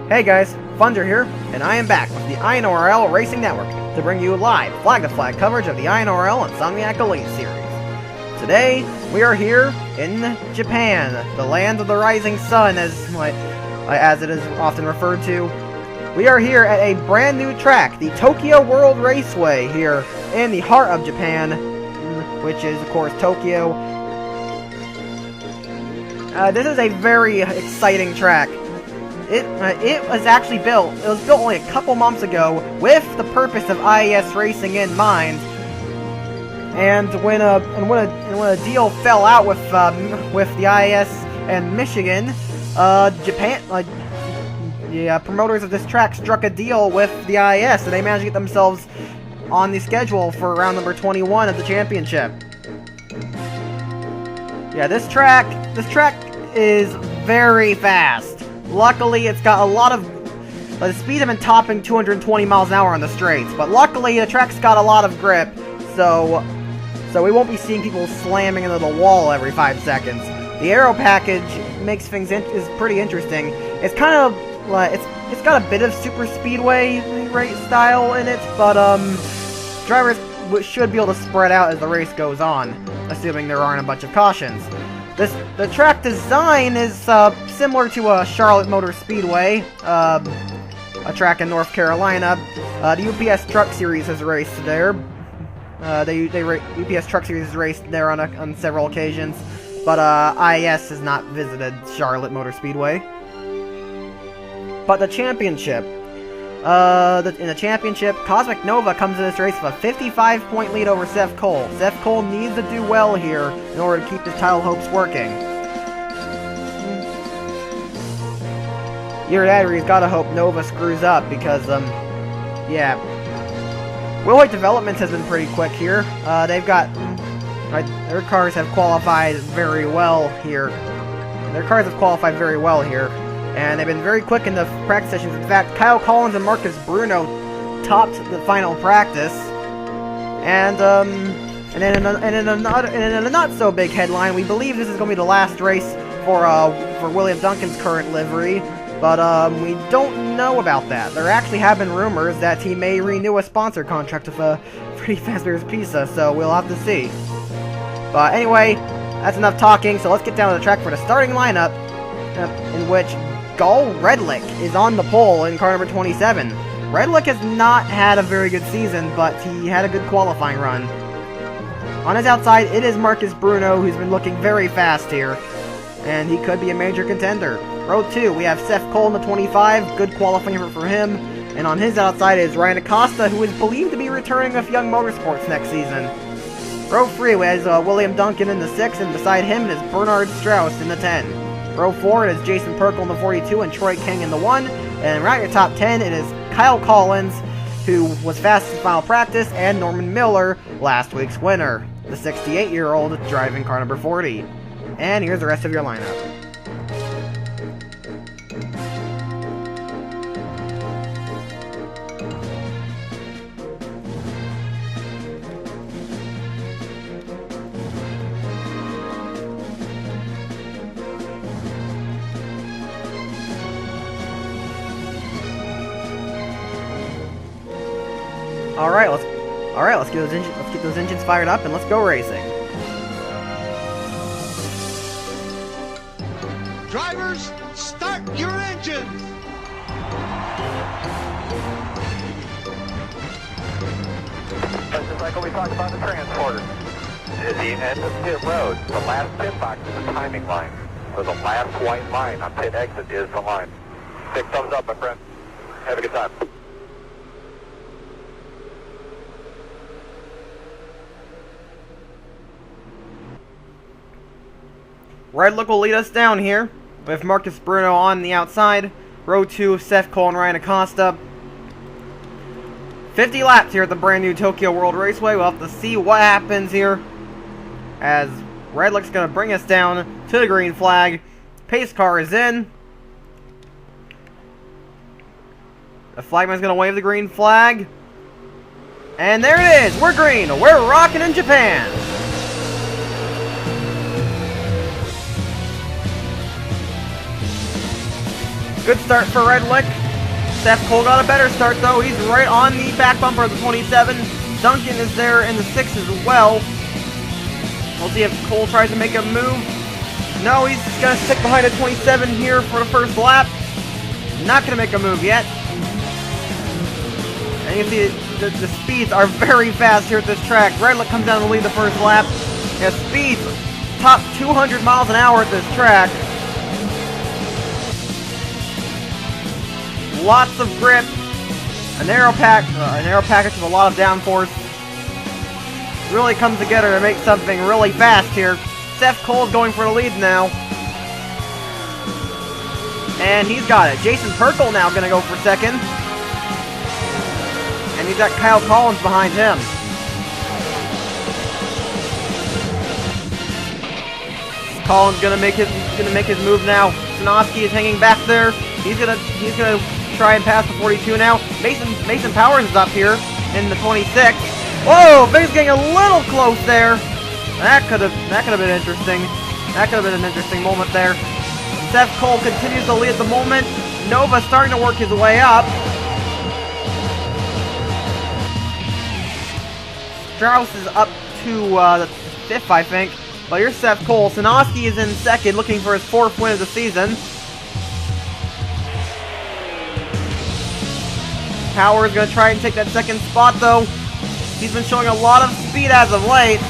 Hey guys, Funder here, and I am back with the INORL Racing Network to bring you live flag-to-flag coverage of the INORL Insomniac Elite Series. Today, we are here in Japan, the land of the rising sun, as it is often referred to. We are here at a brand new track, the Tokyo World Raceway, here in the heart of Japan, which is, of course, Tokyo. This is a very exciting track. It was actually built. It was built only a couple months ago with the purpose of IES racing in mind. And when a deal fell out with the IES and Michigan, Japan, the promoters of this track struck a deal with the IES, and they managed to get themselves on the schedule for round number 21 of the championship. Yeah, this track is very fast. Luckily, it's got a lot of... the speed have been topping 220 miles an hour on the straights, but luckily the track's got a lot of grip, so we won't be seeing people slamming into the wall every 5 seconds. The aero package makes things is pretty interesting. It's kind of like it's got a bit of super speedway race style in it, but drivers should be able to spread out as the race goes on, assuming there aren't a bunch of cautions. The track design is similar to a Charlotte Motor Speedway, a track in North Carolina. The UPS Truck Series has raced there. UPS Truck Series has raced there on several occasions, but IES has not visited Charlotte Motor Speedway. But the championship, in the championship, Cosmic Nova comes in this race with a 55-point lead over Seth Cole. Seth Cole needs to do well here in order to keep his title hopes working. Either that or he's got to hope Nova screws up because, yeah. Wheelweight Developments has been pretty quick here. They've got... their cars have qualified very well here. And they've been very quick in the practice sessions. In fact, Kyle Collins and Marcus Bruno topped the final practice. And then in a not so big headline, we believe this is going to be the last race for William Duncan's current livery, but we don't know about that. There actually have been rumors that he may renew a sponsor contract with Pretty Fast Bears Pizza, so we'll have to see. But anyway, that's enough talking. So let's get down to the track for the starting lineup, in which Gull Redlick is on the pole in car number 27. Redlick has not had a very good season, but he had a good qualifying run. On his outside, it is Marcus Bruno, who's been looking very fast here, and he could be a major contender. Row 2, we have Seth Cole in the 25, good qualifying effort for him, and on his outside is Ryan Acosta, who is believed to be returning with Young Motorsports next season. Row 3, we have William Duncan in the 6, and beside him is Bernard Strauss in the 10. Row 4, it is Jason Perkle in the 42 and Troy King in the 1. And right at your top 10, it is Kyle Collins, who was fastest in final practice, and Norman Miller, last week's winner, the 68-year-old driving car number 40. And here's the rest of your lineup. Let's get those engines fired up and let's go racing. Drivers, start your engines. Just like what we talked about the transporter. At the end of pit road, the last pit box is the timing line. So the last white line on pit exit is the line. Big thumbs up, my friend. Have a good time. Redlick will lead us down here, with Marcus Bruno on the outside. Row 2, Seth Cole and Ryan Acosta. 50 laps here at the brand new Tokyo World Raceway. We'll have to see what happens here, as Redlick's going to bring us down to the green flag. Pace car is in. The flagman's going to wave the green flag. And there it is! We're green! We're rocking in Japan! Good start for Redlick. Seth Cole got a better start though. He's right on the back bumper of the 27. Duncan is there in the 6 as well. We'll see if Cole tries to make a move. No, he's going to stick behind a 27 here for the first lap. Not going to make a move yet. And you can see the speeds are very fast here at this track. Redlick comes down to lead the first lap. Yeah, speeds top 200 miles an hour at this track. Lots of grip. A narrow package with a lot of downforce. Really comes together to make something really fast here. Seth Cole's going for the lead now. And he's got it. Jason Perkle now going to go for second. And he's got Kyle Collins behind him. Collins gonna make his move now. Sanoski is hanging back there. He's gonna try and pass the 42 now. Mason Powers is up here in the 26. Whoa, Big's getting a little close there. That could have been interesting. That could have been an interesting moment there. Seth Cole continues to lead at the moment. Nova starting to work his way up. Strauss is up to the 5th, I think. But here's Seth Cole. Sanoski is in second, looking for his 4th win of the season. Powers going to try and take that second spot, though. He's been showing a lot of speed as of late.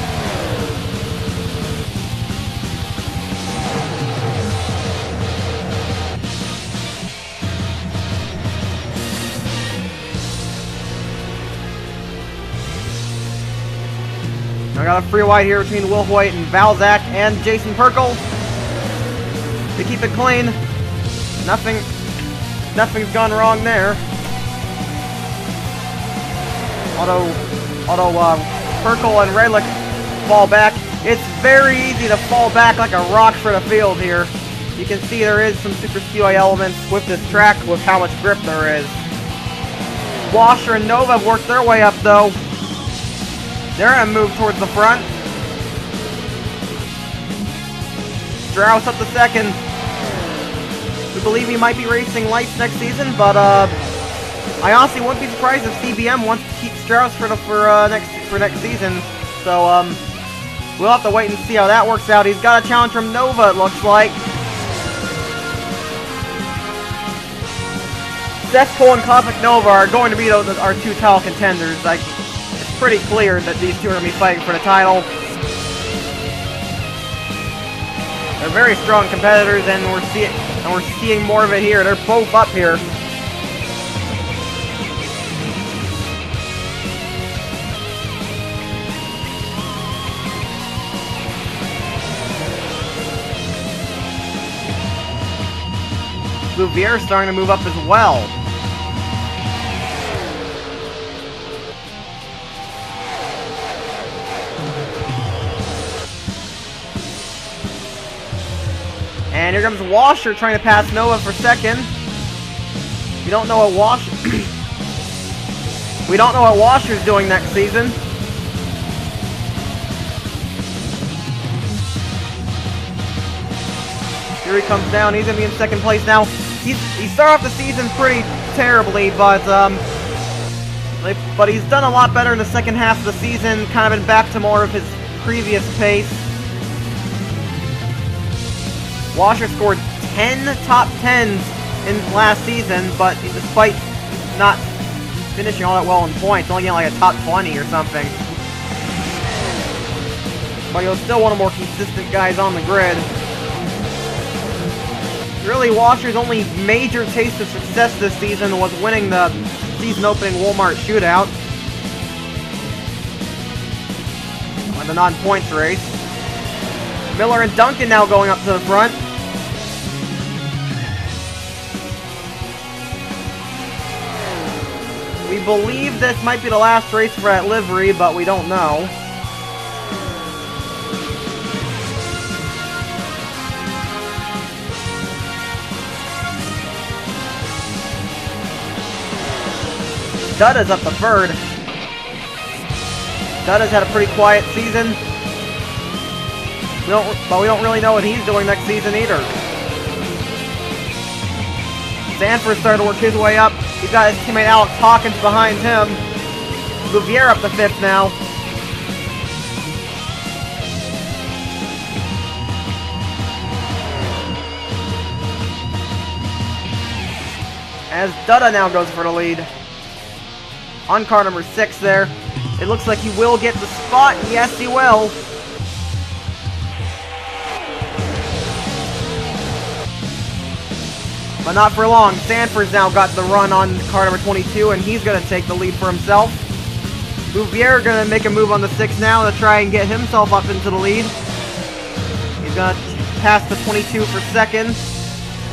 I got a free wide here between Will Hoyt and Valzak and Jason Perkle. They keep it clean. Nothing's gone wrong there. Although Perkle and Redlick fall back, it's very easy to fall back like a rock for the field here. You can see there is some super speedway elements with this track with how much grip there is. Washer and Nova have worked their way up though. They're going to move towards the front. Strauss up to second. We believe he might be racing lights next season, but I honestly wouldn't be surprised if CBM wants to keep Strauss for next season. So we'll have to wait and see how that works out. He's got a challenge from Nova, it looks like. Seth Cole and Cosmic Nova are going to be our 2 title contenders. It's pretty clear that these two are going to be fighting for the title. They're very strong competitors, and we're seeing more of it here. They're both up here. Louviere's starting to move up as well. And here comes Washer trying to pass Nova for second. We don't know what Washer's doing next season. Here he comes down. He's gonna be in second place now. He started off the season pretty terribly, but he's done a lot better in the second half of the season. Kind of been back to more of his previous pace. Washer scored 10 top 10s in last season, but despite not finishing all that well in points, only getting like a top 20 or something. But he was still one of the more consistent guys on the grid. Really, Washer's only major taste of success this season was winning the season-opening Walmart shootout. On the non-points race. Miller and Duncan now going up to the front. We believe this might be the last race for that livery, but we don't know. Dudda's up the third. Dudda's had a pretty quiet season. But we don't really know what he's doing next season either. Sanford's starting to work his way up. He's got his teammate Alex Hawkins behind him. Louvier up to 5th now. As Dutta now goes for the lead. On car number 6 there. It looks like he will get the spot. Yes, he will. But not for long. Sanford's now got the run on car number 22, and he's going to take the lead for himself. Louvier going to make a move on the 6 now to try and get himself up into the lead. He's going to pass the 22 for 2nd.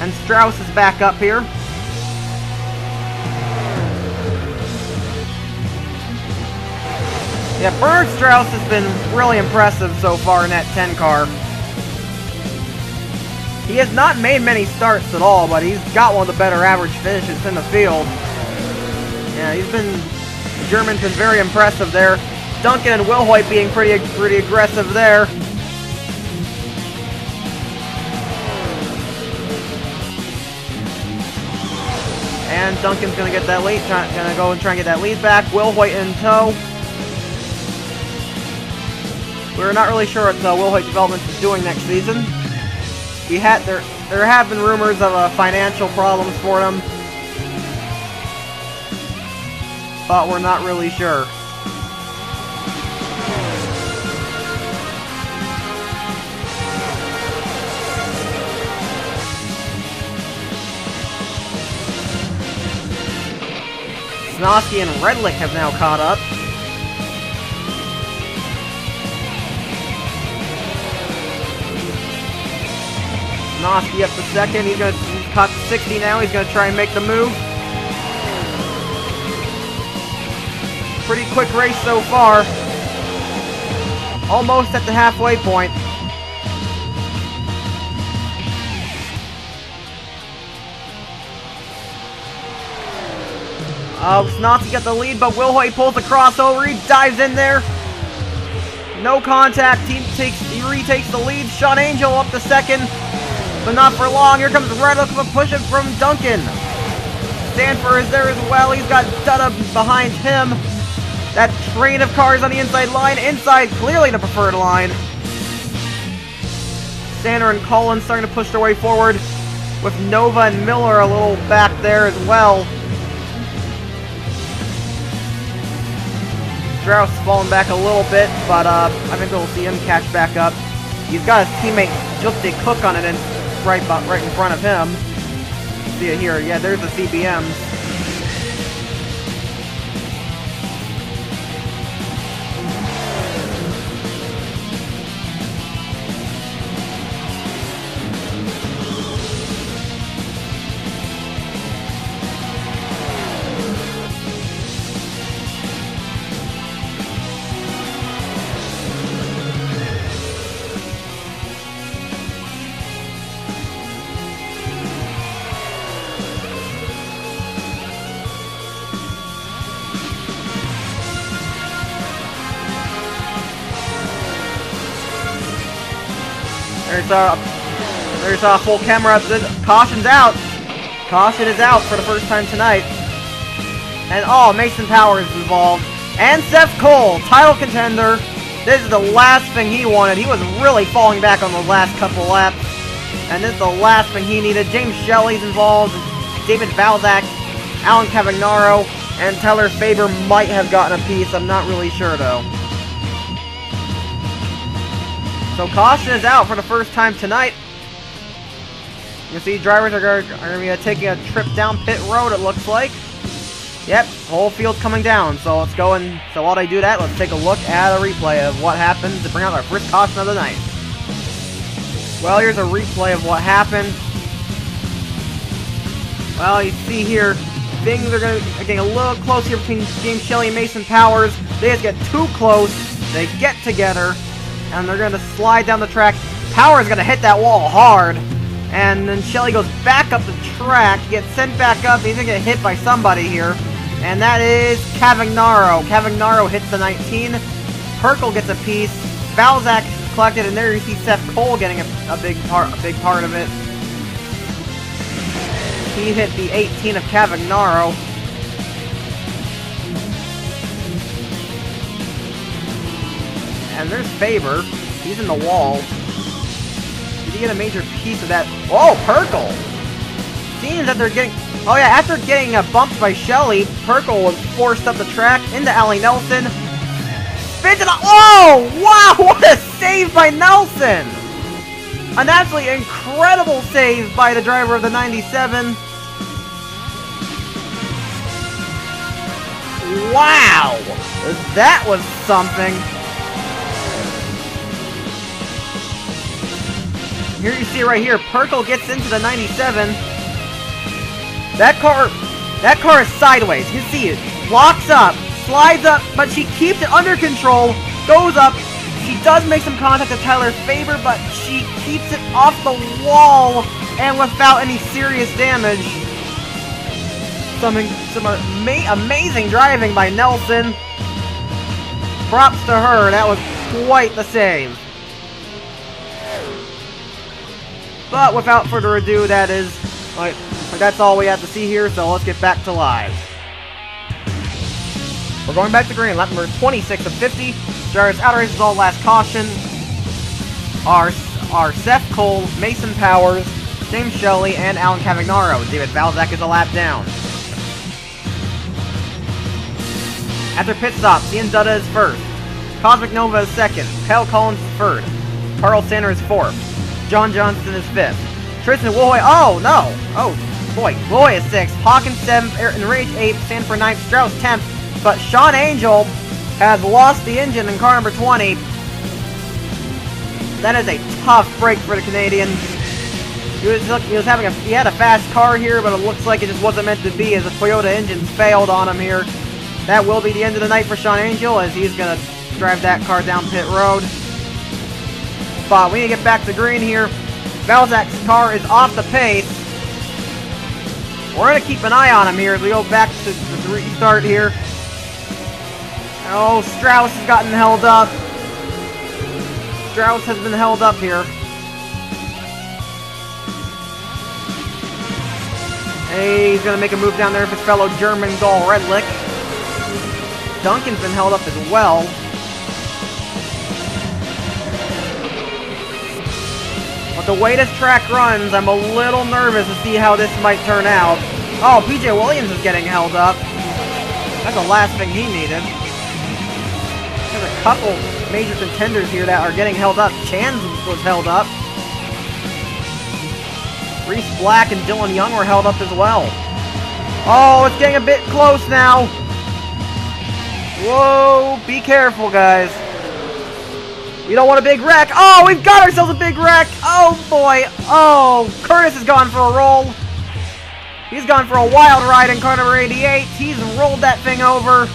And Strauss is back up here. Yeah, Bernard Strauss has been really impressive so far in that 10 car. He has not made many starts at all, but he's got one of the better average finishes in the field. Yeah, German's been very impressive there. Duncan and Wilhoit being pretty aggressive there. And Duncan's gonna get that lead, gonna go and try and get that lead back. Wilhoit in tow. We're not really sure what Wilhoit Developments is doing next season. There have been rumors of financial problems for them, but we're not really sure. Snosky and Redlick have now caught up. Snosky up to 2nd. He's caught 60 now. He's going to try and make the move. Pretty quick race so far. Almost at the halfway point. Snosky got the lead, but Wilhoit pulls the crossover. He dives in there. No contact. He retakes the lead. Sean Angel up to 2nd. But not for long. Here comes Redlick with a push it from Duncan. Sanford is there as well. He's got Dutta behind him. That train of cars on the inside line. Inside, clearly the preferred line. Sander and Collins starting to push their way forward. With Nova and Miller a little back there as well. Strauss falling back a little bit, but I think we'll see him catch back up. He's got his teammate Justin Cook on it, and right in front of him. See it here. Yeah, there's the CBMs. There's a full camera. Caution's out. Caution is out for the first time tonight. And Mason Powers is involved. And Seth Cole, title contender. This is the last thing he wanted. He was really falling back on the last couple laps. And this is the last thing he needed. James Shelley's involved. David Valzak, Alan Cavagnaro, and Tyler Faber might have gotten a piece. I'm not really sure though. So caution is out for the first time tonight. You can see drivers are going to be taking a trip down pit road, it looks like. Yep, whole field's coming down. So let's go and, so while they do that, let's take a look at a replay of what happened to bring out our first caution of the night. Well, here's a replay of what happened. Well, you see here, things are getting a little close here between James Shelley and Mason Powers. They just get too close. They get together. And they're going to slide down the track. Power's going to hit that wall hard. And then Shelley goes back up the track, gets sent back up. He's going to get hit by somebody here. And that is Cavagnaro. Cavagnaro hits the 19. Perkle gets a piece. Valzak collected, and there you see Seth Cole getting a big part of it. He hit the 18 of Cavagnaro. And there's Faber. He's in the wall. Did he get a major piece of that? Oh, Perkle! Seems that they're getting... Oh yeah, after getting bumped by Shelley, Perkle was forced up the track into Allie Nelson. Spins it. Oh! Wow! What a save by Nelson! An absolutely incredible save by the driver of the 97. Wow! That was something. Here you see right here, Perkle gets into the 97. That car is sideways. You can see it. Locks up, slides up, but she keeps it under control, goes up. She does make some contact with Tyler Faber, but she keeps it off the wall and without any serious damage. Some amazing driving by Nelson. Props to her. That was quite the save. But without further ado, that's all we have to see here, so let's get back to live. We're going back to green, lap number 26 of 50. Drivers out of races all last caution are Seth Cole, Mason Powers, James Shelley, and Alan Cavagnaro. David Valzak is a lap down. After pit stop, Ian Dutta is first. Cosmic Nova is second. Kyle Collins is third. Carl Sander is fourth. John Johnston is fifth. Tristan Wohoy, oh no! Oh boy, Wohoy is sixth. Hawkins seventh, Ayrton Rage eighth, Sanford ninth, Strauss 10th. But Sean Angel has lost the engine in car number 20. That is a tough break for the Canadian. He had a fast car here, but it looks like it just wasn't meant to be as the Toyota engines failed on him here. That will be the end of the night for Sean Angel as he's gonna drive that car down pit road. But we need to get back to green here. Valzak's car is off the pace. We're going to keep an eye on him here as we go back to the restart here. Oh, Strauss has gotten held up. Strauss has been held up here. Hey, he's going to make a move down there with his fellow German Gaul Redlick. Duncan's been held up as well. But the way this track runs, I'm a little nervous to see how this might turn out. Oh, PJ Williams is getting held up. That's the last thing he needed. There's a couple major contenders here that are getting held up. Chance was held up. Reese Black and Dylan Young were held up as well. Oh, it's getting a bit close now. Whoa, be careful, guys. We don't want a big wreck. Oh, we've got ourselves a big wreck. Oh, boy. Oh, Curtis has gone for a roll. He's gone for a wild ride in car number 88. He's rolled that thing over.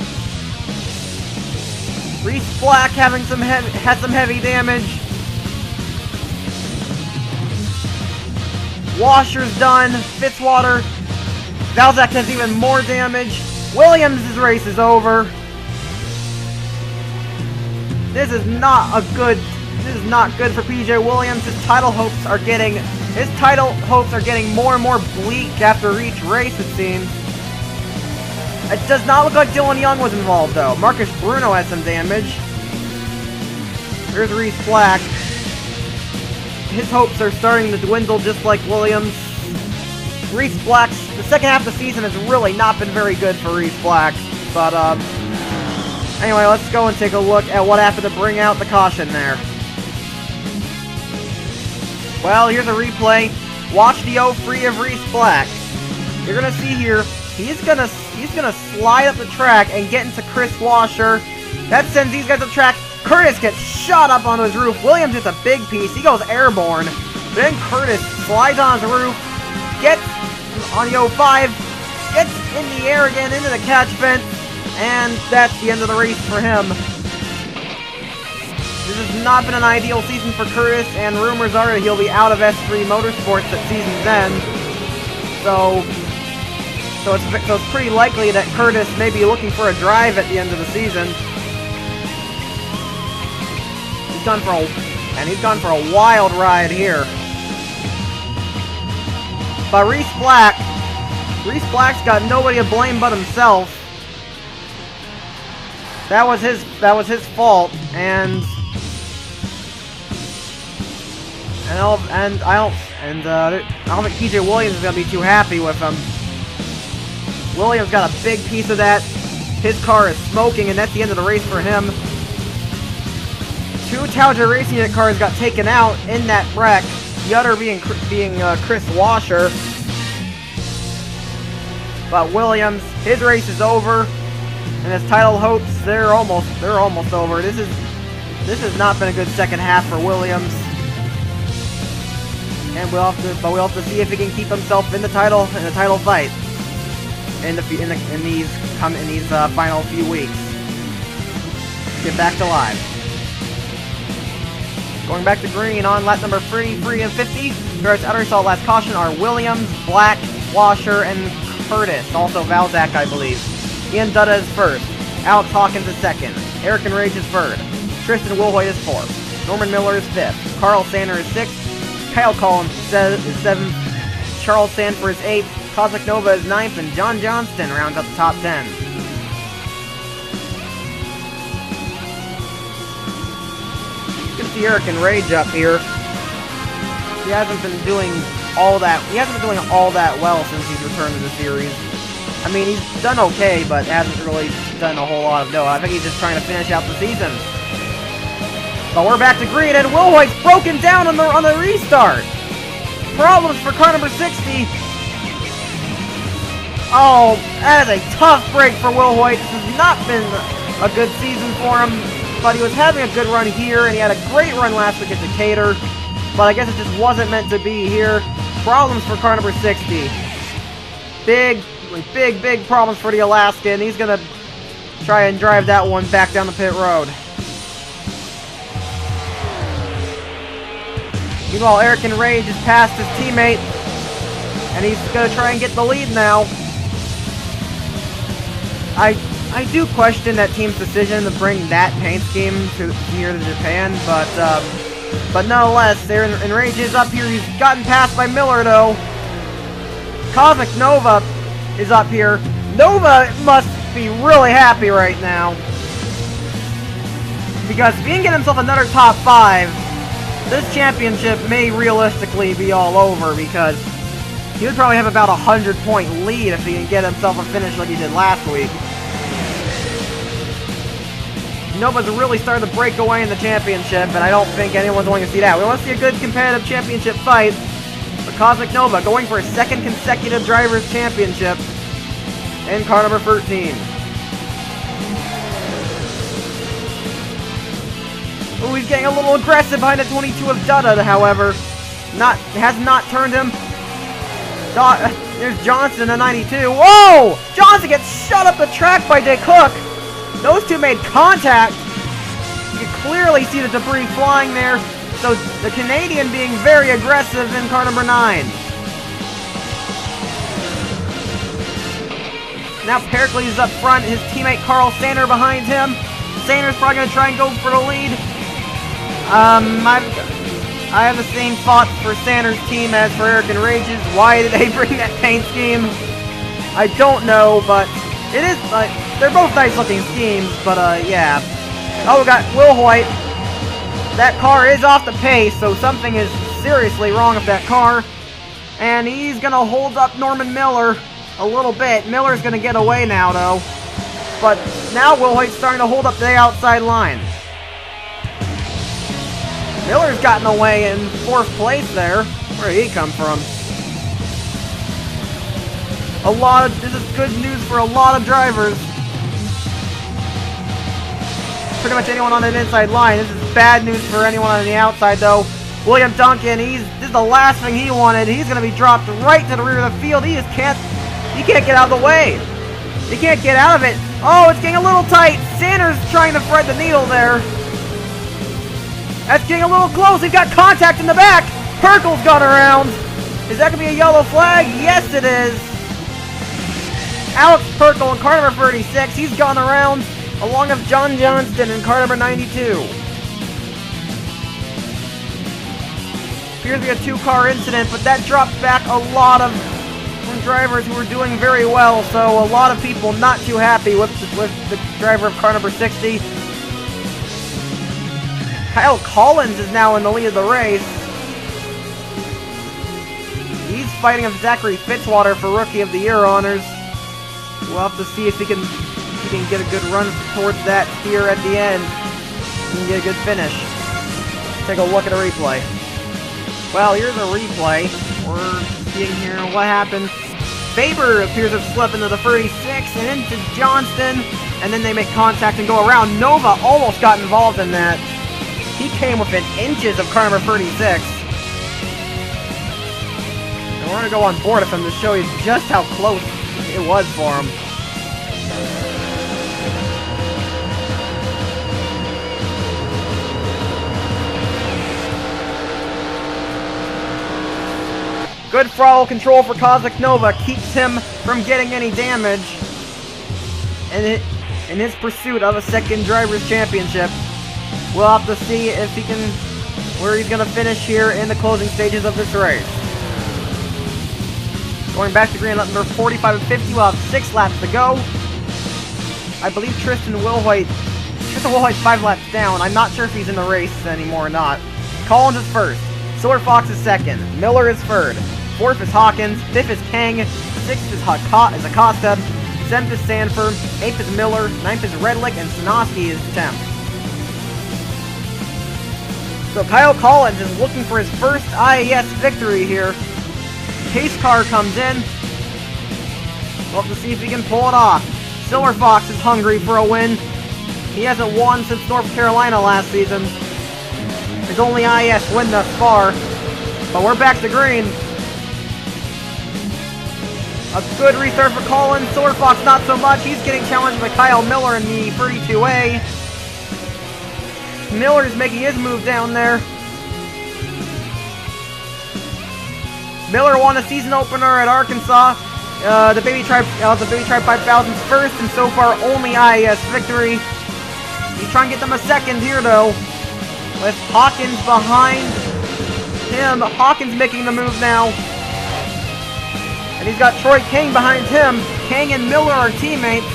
Reese Black having had some heavy damage. Washer's done. Fitzwater. Valzak has even more damage. Williams' race is over. This is not good for PJ Williams. His title hopes are getting more and more bleak after each race, it seems. It does not look like Dylan Young was involved though. Marcus Bruno has some damage. Here's Reese Black. His hopes are starting to dwindle just like Williams. Reese Black's the second half of the season has really not been very good for Reese Black. But anyway, let's go and take a look at what happened to bring out the caution there. Well, here's a replay. Watch the 0-3 of Reese Black. You're gonna see here, he's gonna slide up the track and get into Chris Washer. That sends these guys up the track. Curtis gets shot up onto his roof. Williams gets a big piece. He goes airborne. Then Curtis slides on his roof, gets on the 05, gets in the air again into the catch fence, and that's the end of the race for him. This has not been an ideal season for Curtis, and rumors are that he'll be out of S3 Motorsports at season's end. So it's pretty likely that Curtis may be looking for a drive at the end of the season. He's gone for a wild ride here. But Reese Black Reese Black's got nobody to blame but himself. That was his fault, and I don't think TJ Williams is gonna be too happy with him. Williams got a big piece of that. His car is smoking, and that's the end of the race for him. 2 Tauja Racing Unit cars got taken out in that wreck. The other being Chris Washer. But Williams, his race is over, and his title hopes they're almost over. This has not been a good second half for Williams, and we'll have to see if he can keep himself in the title fight in these final few weeks. Get back to live. Going back to green on lap number 3 and 50. Barrett's outer assault last caution are Williams, Black, Washer, and Curtis. Also Valzak, I believe. Ian Dutta is first. Alex Hawkins is second. Eric and Rage is third. Tristan Wilhoit is fourth. Norman Miller is fifth. Carl Sander is sixth. Kyle Collins is seventh. Charles Sanford is eighth. Cosmic Nova is ninth, and John Johnston rounds up the top 10. You can see Eric and Rage up here. He hasn't been doing all that well since he's returned to the series. I mean, he's done okay, but hasn't really done a whole lot of I think he's just trying to finish out the season. But we're back to green, and Wilhoit's broken down on the restart. Problems for car number 60. Oh, that is a tough break for Wilhoit. This has not been a good season for him, but he was having a good run here, and he had a great run last week at Decatur. But I guess it just wasn't meant to be here. Problems for car number 60. Big problems for the Alaskan. He's going to try and drive that one back down the pit road. Meanwhile, Eric and Rage has passed his teammate, and he's going to try and get the lead now. I do question that team's decision to bring that paint scheme here to Japan, but nonetheless, Eric and Rage is up here. He's gotten passed by Miller, though. Cosmic Nova is up here. Nova must be really happy right now, because if he can get himself another top 5, this championship may realistically be all over, because he would probably have about a 100-point lead if he can get himself a finish like he did last week. Nova's really started to break away in the championship, and I don't think anyone's going to see that. We want to see a good competitive championship fight for Cosmic Nova, going for his second consecutive Drivers' Championship in car number 13. Ooh, he's getting a little aggressive behind the 22 of Dutta, however. Has not turned him. There's Johnson in the 92. Whoa! Johnson gets shut up the track by Dick Hook. Those two made contact. You can clearly see the debris flying there. So the Canadian being very aggressive in car number 9. Now Pericles is up front. His teammate Carl Sander behind him. Sander's probably going to try and go for the lead. I have the same thoughts for Sanders' team as for Eric and Rage's. Why did they bring that paint scheme? I don't know, but it is, they're both nice-looking schemes, but, yeah. Oh, we got Wilhoit. That car is off the pace, so something is seriously wrong with that car. And he's going to hold up Norman Miller a little bit. Miller's going to get away now, though. But now Wilhoit's starting to hold up the outside line. Miller's gotten away in 4th place there. Where did he come from? This is good news for a lot of drivers. Pretty much anyone on that inside line. This is bad news for anyone on the outside, though. William Duncan, this is the last thing he wanted. He's going to be dropped right to the rear of the field. He can't get out of the way. He can't get out of it. Oh, it's getting a little tight. Sanders trying to thread the needle there. That's getting a little close. He's got contact in the back. Perkle's gone around. Is that going to be a yellow flag? Yes, it is. Alex Perkle in car number 36. He's gone around, along with John Johnston in car number 92. Appears to be a 2-car incident, but that drops back a lot of of drivers who were doing very well, so a lot of people not too happy with the driver of car number 60. Kyle Collins is now in the lead of the race. He's fighting with Zachary Fitzwater for Rookie of the Year honors. We'll have to see if he can get a good run towards that here at the end. He can get a good finish. Take a look at a replay. Well, here's a replay. We're seeing here what happened. Faber appears to have slipped into the 36 and into Johnston, and then they make contact and go around. Nova almost got involved in that. He came within inches of car number 36. And we're going to go on board with him to show you just how close it was for him. Good throttle control for Cosmic Nova keeps him from getting any damage in his pursuit of a second Drivers' Championship. We'll have to see if he can, where he's going to finish here in the closing stages of this race. Going back to green, lap number 45 and 50, we'll have 6 laps to go. I believe Tristan Wilhoit's 5 laps down. I'm not sure if he's in the race anymore or not. Collins is first. Silver Fox is second. Miller is third. 4th is Hawkins. 5th is Kang. 6th is Acosta. 7th is Sanford. 8th is Miller. 9th is Redlick. And Sanoski is 10th. So Kyle Collins is looking for his first IAS victory here. Pace car comes in. We'll have to see if he can pull it off. Silver Fox is hungry for a win. He hasn't won since North Carolina last season. His only IAS win thus far. But we're back to green. A good restart for Collins. Silver Fox not so much. He's getting challenged by Kyle Miller in the 32A. Miller's making his move down there. Miller won a season opener at Arkansas. The Baby Tribe 5000's first, and so far only IAS victory. He's trying to get them a second here though, with Hawkins behind him. Hawkins making the move now. And he's got Troy King behind him. King and Miller are teammates.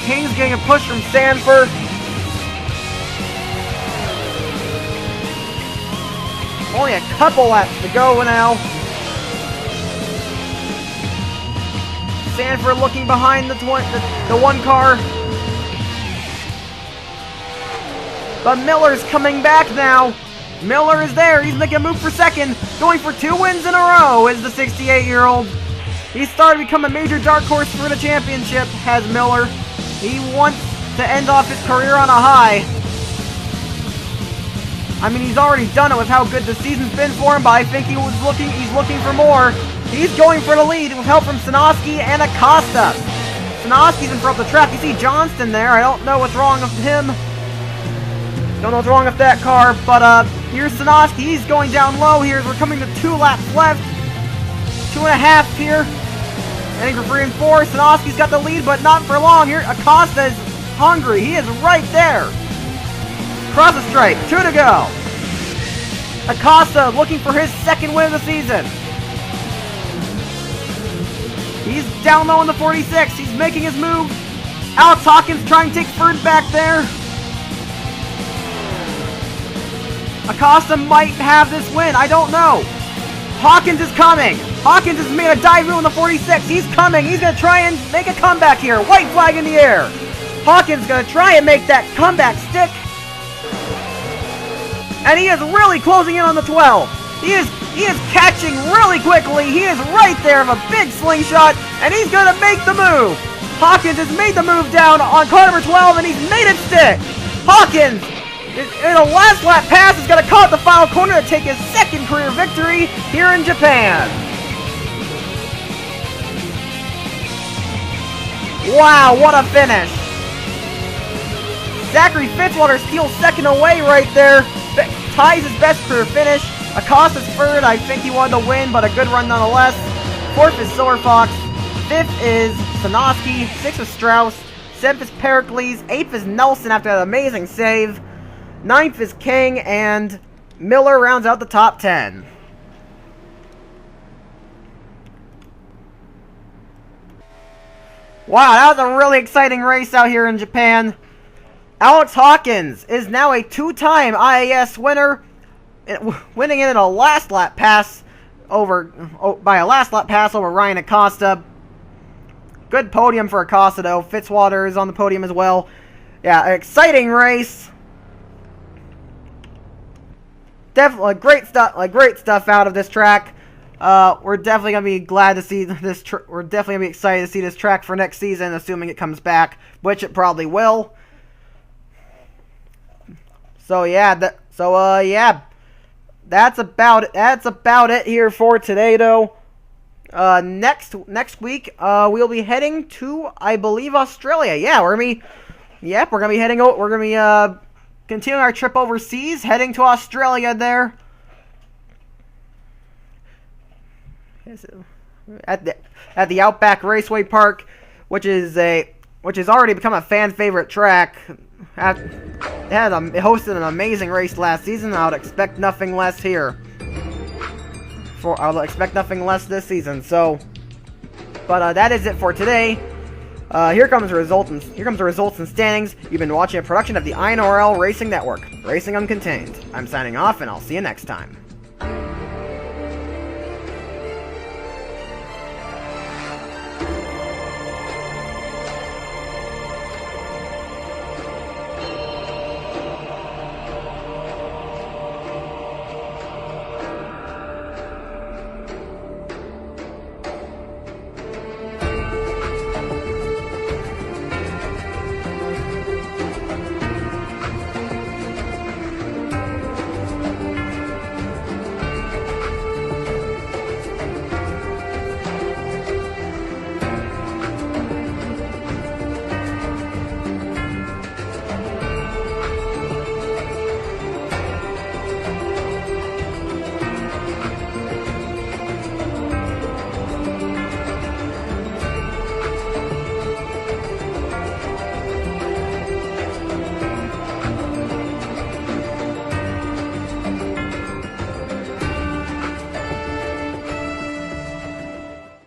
King's getting a push from Sanford. Only a couple laps to go now. Sanford looking behind the one car. But Miller's coming back now. Miller is there. He's making a move for second. Going for 2 wins in a row is the 68-year-old. He started to become a major dark horse for the championship, has Miller. He wants to end off his career on a high. I mean, he's already done it with how good the season's been for him, but I think he's looking for more. He's going for the lead with help from Sanoski and Acosta. Sanoski's in front of the track. You see Johnston there. I don't know what's wrong with him. Don't know what's wrong with that car, but here's Sanoski. He's going down low here. We're coming to 2 laps left. 2.5 here. Heading for 3 and 4. Sanoski's got the lead, but not for long here. Acosta is hungry. He is right there. Cross the stripe. 2 to go. Acosta looking for his second win of the season. He's down low in the 46. He's making his move. Alex Hawkins trying to take third back there. Acosta might have this win. I don't know. Hawkins is coming. Hawkins has made a dive move in the 46. He's coming. He's going to try and make a comeback here. White flag in the air. Hawkins going to try and make that comeback stick. And he is really closing in on the 12. He is catching really quickly. He is right there with a big slingshot. And he's going to make the move. Hawkins has made the move down on car number 12. And he's made it stick. Hawkins, in a last lap pass, is going to cut the final corner to take his second career victory here in Japan. Wow, what a finish. Zachary Fitzwater steals second away right there. Ties his best career finish. Acosta's third. I think he won the win, but a good run nonetheless. 4th is Silver Fox. 5th is Sanoski. 6th is Strauss. 7th is Pericles. 8th is Nelson after that amazing save. 9th is King, and Miller rounds out the top 10. Wow, that was a really exciting race out here in Japan. Alex Hawkins is now a 2-time IAS winner, winning it in a last lap pass over Ryan Acosta. Good podium for Acosta though. Fitzwater is on the podium as well. Yeah, exciting race. Definitely great stuff out of this track. We're definitely gonna be glad to see this. We're definitely gonna be excited to see this track for next season, assuming it comes back, which it probably will. So yeah, that's about it. That's about it here for today, though. Next week, we'll be heading to, I believe, Australia. Yeah, we're gonna be heading. We're gonna be continuing our trip overseas, heading to Australia there. At the Outback Raceway Park, which has already become a fan favorite track. It hosted an amazing race last season. I would expect nothing less here. I'll expect nothing less this season. So, but that is it for today. Here comes the results and standings. You've been watching a production of the INORL Racing Network, Racing Uncontained. I'm signing off, and I'll see you next time.